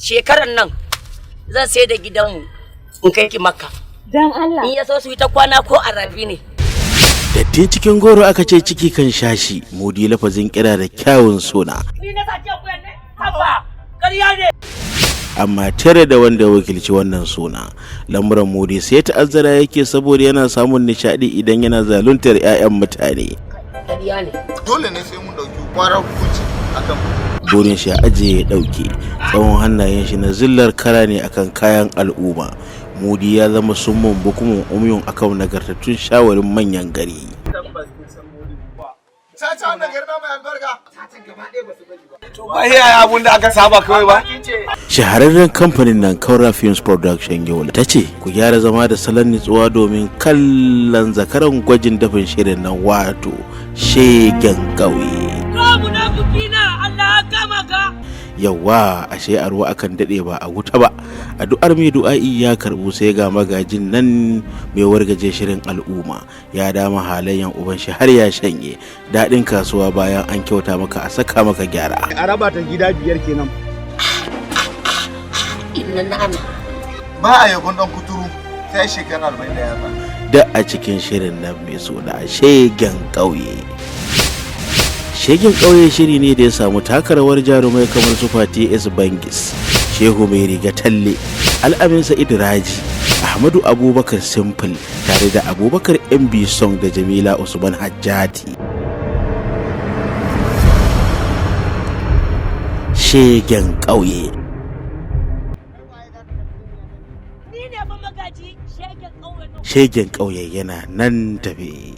shekaran nan zan sai da gidanmu in kai ki Makka. Dan Allah. In ya so su yi ta kwana ko a rabi ne. Datti cikin goro aka ce ciki kan shashi, Mudi lafazin kira da kyawun suna. Ni na sace ku ne? Haba, ƙarya ne. Amma tare da wanda wakilci wannan suna, lamuran Mudi sai ta'azzara yake saboda yana samun nishadi idan yana zaluntar 'ya'yan mutane. Ƙarya ne. Dole ne sai mun dauki kwarar hukunci akan burin shi aje ya dauke tsawon hannayen shi na zillar kara ne akan kayan al'umma. Mudi ya zama summun bukumin umyun akan nagartattun shawarin manyan gari. ba iya abun da aka saba kawai ba. Shahararren kamfanin nan Kaura Films Production Yola ta ce ku gyara zama da salon nutsuwa domin kallon zakaran gwajin dafin shirin nan, wato shegen ƙauye. Yawa ashe a ruwa akan dade ba a wuta ba. Addu'ar mai du'a'i ya karbu sai ga magajin nan mai wargaje shirin al'umma ya dama halayyan uban shi har ya shanye dadin kasuwa bayan an kyauta maka a saka maka gyara. A raba ta gida 5 kenan. Inna na'am. Ba a yabon dan kuturu sai shekara 40 da yaba. Da a cikin shirin nan mai suna shegen ƙauye. Shegin ƙauye shiri ne da ya samu takarawar jarumai kamar su Fati S Bangis, Shehu Mai Riga Talle, Al'amin Sa'id Raji, Ahmadu Abubakar Simple tare da Abubakar MB Song da Jamila Usman Hajjati. Shegen ƙauye. Shegen ƙauye yana nan tafe.